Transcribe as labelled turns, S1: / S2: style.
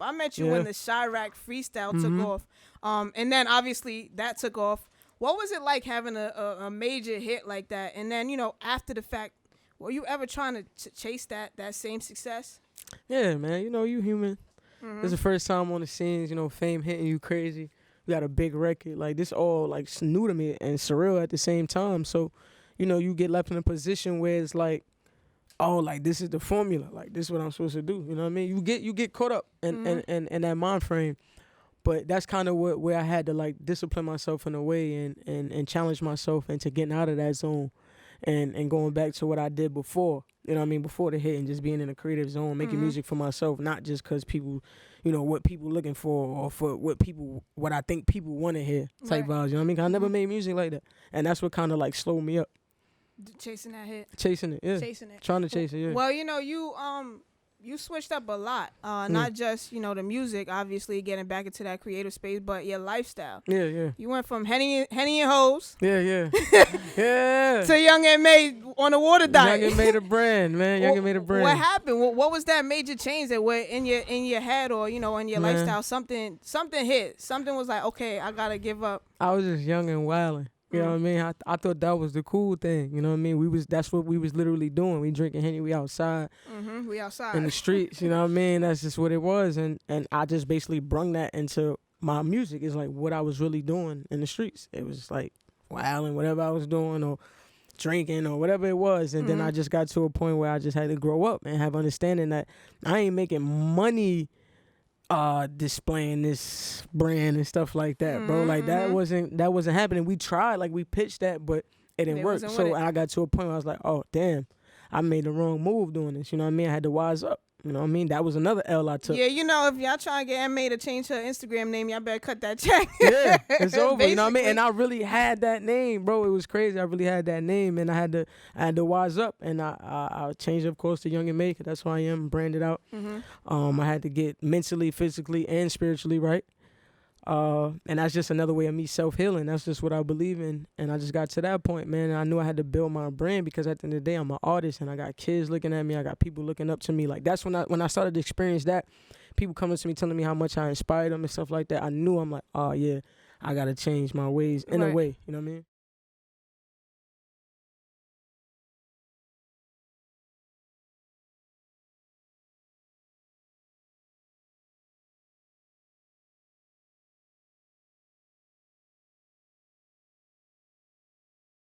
S1: I met you when the Chirac freestyle took off. And then obviously that took off. What was it like having a major hit like that? And then, after the fact, were you ever trying to chase that same success?
S2: Yeah, man. You human. This is the first time on the scenes, fame hitting you crazy. You got a big record. Like, this all, like, new to me and surreal at the same time. So, you get left in a position where it's like, oh, like, this is the formula. Like, this is what I'm supposed to do. You know what I mean? You get caught up in that mind frame. But that's kind of where I had to, like, discipline myself in a way and challenge myself into getting out of that zone and going back to what I did before. You know what I mean? Before the hit, and just being in a creative zone, making music for myself, not just because people, what people looking for or for what I think people want to hear type vibes. You know what I mean? I never made music like that. And that's what kind of, like, slowed me up.
S1: Chasing that hit.
S2: Chasing it, yeah.
S1: Chasing it.
S2: Trying to chase it, yeah.
S1: Well, you switched up a lot. Not just, the music, obviously, getting back into that creative space, but your lifestyle.
S2: Yeah.
S1: You went from Henny and Hoes.
S2: Yeah. Yeah.
S1: To Young and May on the water diet.
S2: Young and May the brand, man. Young and May the brand.
S1: What happened? What was that major change that were in your head or, in your lifestyle? Something hit. Something was like, okay, I got to give up.
S2: I was just young and wilding. You know what I mean? I thought that was the cool thing. You know what I mean? That's what we was literally doing. We drinking Henny, we outside.
S1: We outside.
S2: In the streets, you know what I mean? That's just what it was. And I just basically brung that into my music. It's like what I was really doing in the streets. It was like wilding, whatever I was doing or drinking or whatever it was. And then I just got to a point where I just had to grow up and have understanding that I ain't making money displaying this brand and stuff like that, bro. Like that wasn't happening. We tried, like we pitched that, but it didn't work. So I got to a point where I was like, oh damn, I made the wrong move doing this. You know what I mean? I had to wise up. You know what I mean? That was another L I took.
S1: Yeah, if y'all trying to get M.A. to change her Instagram name, y'all better cut that check.
S2: Yeah, it's over. You know what I mean? And I really had that name, bro. It was crazy. I really had that name, and I had to wise up, and I changed, of course, to Young and May, 'cause that's who I am, branded out. I had to get mentally, physically, and spiritually right. And that's just another way of me self-healing. That's just what I believe in. And I just got to that point, man. And I knew I had to build my brand because at the end of the day, I'm an artist and I got kids looking at me. I got people looking up to me. Like that's when I started to experience that. People coming to me telling me how much I inspired them and stuff like that. I knew I'm like, oh yeah, I got to change my ways in a way. You know what I mean?